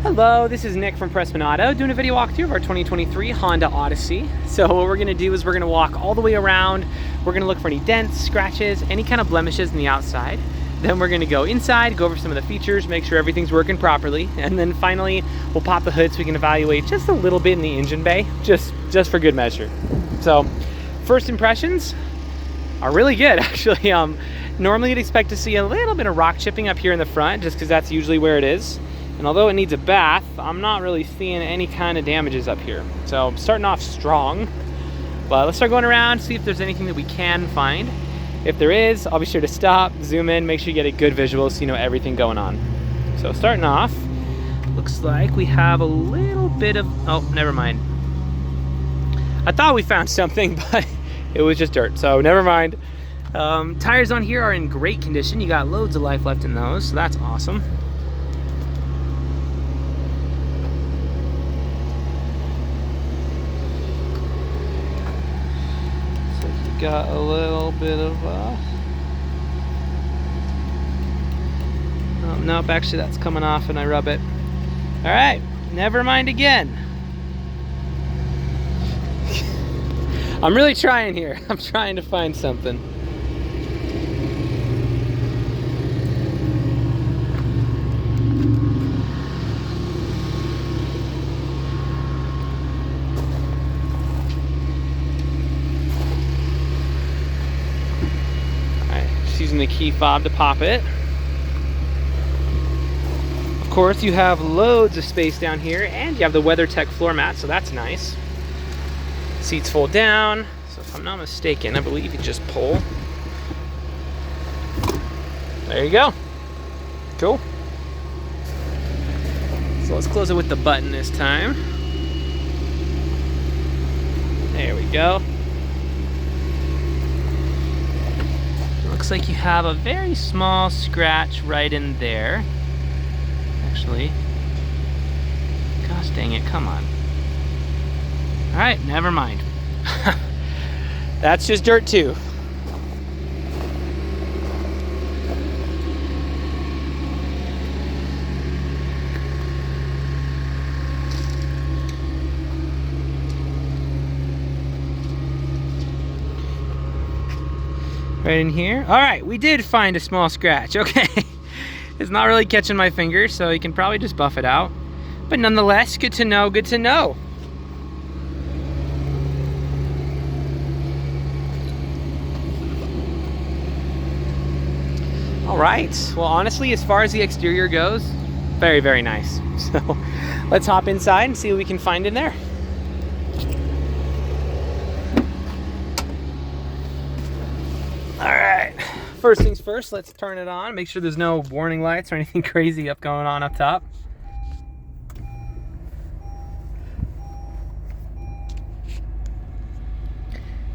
Hello, this is Nick from Prestman Auto doing a video walkthrough of our 2023 Honda Odyssey. So what we're gonna do is we're gonna walk all the way around. We're gonna look for any dents, scratches, any kind of blemishes in the outside. Then we're gonna go inside, go over some of the features, make sure everything's working properly. And then finally, we'll pop the hood so we can evaluate just a little bit in the engine bay, just for good measure. So first impressions are really good, actually. Normally you'd expect to see a little bit of rock chipping up here in the front, just because that's usually where it is. And although it needs a bath, I'm not really seeing any kind of damages up here. So I'm starting off strong, but let's start going around, see if there's anything that we can find. If there is, I'll be sure to stop, zoom in, make sure you get a good visual so you know everything going on. So starting off, looks like we have a little bit of, oh, never mind. I thought we found something, but it was just dirt, so never mind. Tires on here are in great condition. You got loads of life left in those, so that's awesome. Got a little bit of oh, nope, actually that's coming off and I rub it. All right, never mind again. I'm really trying here. I'm trying to find something. Using the key fob to pop it. Of course, you have loads of space down here, and you have the WeatherTech floor mat, so that's nice. Seats fold down, so if I'm not mistaken, I believe you just pull. There you go. Cool. So let's close it with the button this time. There we go. Looks like you have a very small scratch right in there. Actually, gosh dang it, come on. All right, never mind. That's just dirt too. Right in here. All right, we did find a small scratch. Okay, it's not really catching my finger, so you can probably just buff it out. But nonetheless, good to know, good to know. All right, well, honestly, as far as the exterior goes, very, very nice. So let's hop inside and see what we can find in there. First things first, let's turn it on. Make sure there's no warning lights or anything crazy going on up top.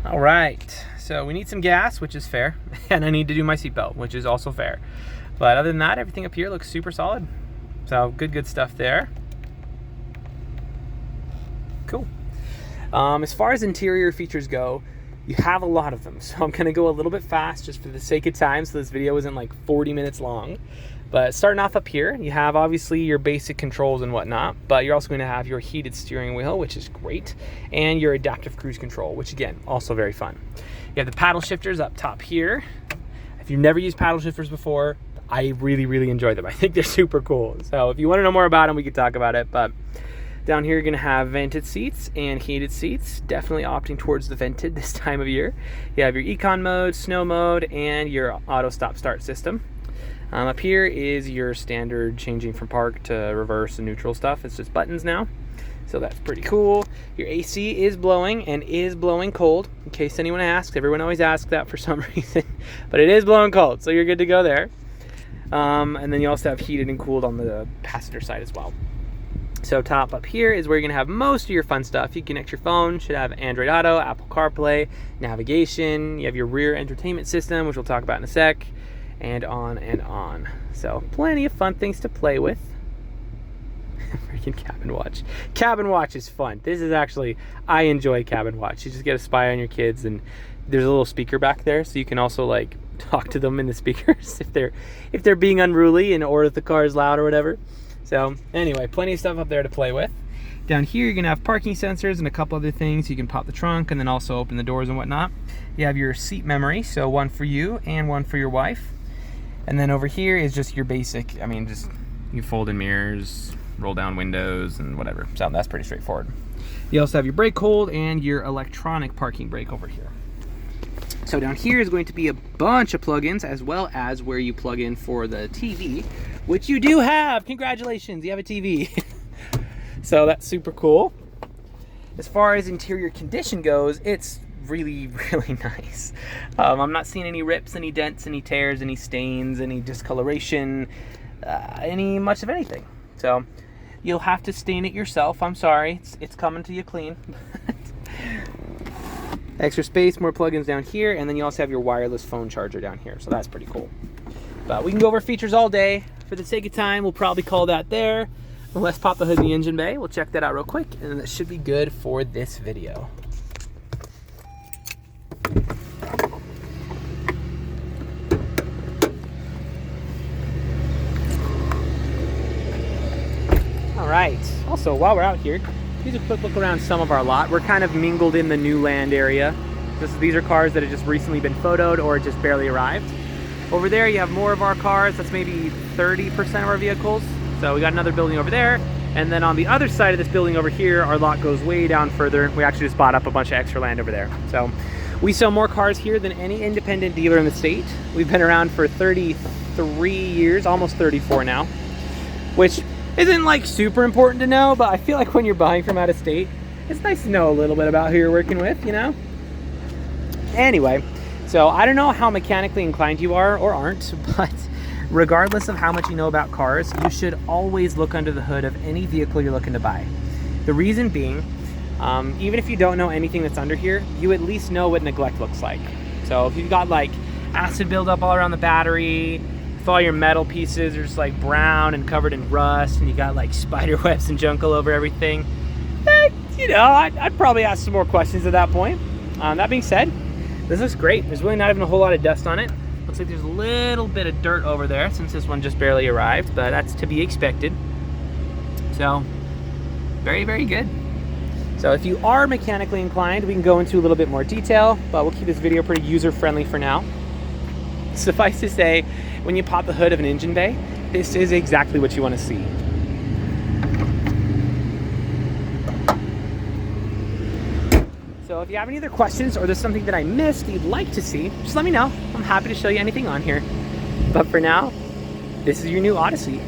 All right, so we need some gas, which is fair, and I need to do my seatbelt, which is also fair. But other than that, everything up here looks super solid. So good stuff there. Cool. As far as interior features go, you have a lot of them, so I'm gonna go a little bit fast just for the sake of time, so this video isn't like 40 minutes long. But starting off up here, you have obviously your basic controls and whatnot, but you're also gonna have your heated steering wheel, which is great, and your adaptive cruise control, which again, also very fun. You have the paddle shifters up top here. If you've never used paddle shifters before, I really enjoy them. I think they're super cool. So if you wanna know more about them, we could talk about it, but down here, you're gonna have vented seats and heated seats, definitely opting towards the vented this time of year. You have your econ mode, snow mode, and your auto stop start system. Up here is your standard changing from park to reverse and neutral stuff. It's just buttons now, so that's pretty cool. Your AC is blowing and is blowing cold, in case anyone asks. Everyone always asks that for some reason, but it is blowing cold, so you're good to go there. And then you also have heated and cooled on the passenger side as well. So top up here is where you're gonna have most of your fun stuff. You connect your phone, should have Android Auto, Apple CarPlay, navigation. You have your rear entertainment system, which we'll talk about in a sec, and on and on. So plenty of fun things to play with. Freaking cabin watch. Cabin watch is fun. This is actually, I enjoy cabin watch. You just get a spy on your kids, and there's a little speaker back there, so you can also like talk to them in the speakers if they're being unruly and or if the car is loud or whatever. So anyway, plenty of stuff up there to play with. Down here, you're gonna have parking sensors and a couple other things. You can pop the trunk and then also open the doors and whatnot. You have your seat memory, so one for you and one for your wife. And then over here is just your basic, I mean, just you fold in mirrors, roll down windows and whatever. So that's pretty straightforward. You also have your brake hold and your electronic parking brake over here. So down here is going to be a bunch of plugins, as well as where you plug in for the TV, which you do have. Congratulations, you have a TV. So that's super cool. As far as interior condition goes, it's really, really nice. I'm not seeing any rips, any dents, any tears, any stains, any discoloration, any much of anything. So you'll have to stain it yourself. I'm sorry, it's coming to you clean. Extra space, more plugins down here, and then you also have your wireless phone charger down here, so that's pretty cool. But we can go over features all day. For the sake of time, we'll probably call that there. Let's pop the hood in the engine bay. We'll check that out real quick, and that should be good for this video. All right, also while we're out here, here's a quick look around some of our lot. We're kind of mingled in the new land area. These are cars that have just recently been photoed or just barely arrived. Over there you have more of our cars. That's maybe 30% of our vehicles. So we got another building over there. And then on the other side of this building over here, our lot goes way down further. We actually just bought up a bunch of extra land over there. So we sell more cars here than any independent dealer in the state. We've been around for 33 years, almost 34 now, which isn't like super important to know, but I feel like when you're buying from out of state, it's nice to know a little bit about who you're working with, you know? Anyway, so I don't know how mechanically inclined you are or aren't, but regardless of how much you know about cars, you should always look under the hood of any vehicle you're looking to buy. The reason being, even if you don't know anything that's under here, you at least know what neglect looks like. So if you've got like acid buildup all around the battery, if all your metal pieces are just like brown and covered in rust, and you got like spider webs and junk all over everything, you know, I'd probably ask some more questions at that point. That being said, this looks great. There's really not even a whole lot of dust on it. Looks like there's a little bit of dirt over there since this one just barely arrived, but that's to be expected. So, very, very good. So if you are mechanically inclined, we can go into a little bit more detail, but we'll keep this video pretty user-friendly for now. Suffice to say, when you pop the hood of an engine bay, this is exactly what you want to see. So if you have any other questions or there's something that I missed you'd like to see, just let me know. I'm happy to show you anything on here. But for now, this is your new Odyssey.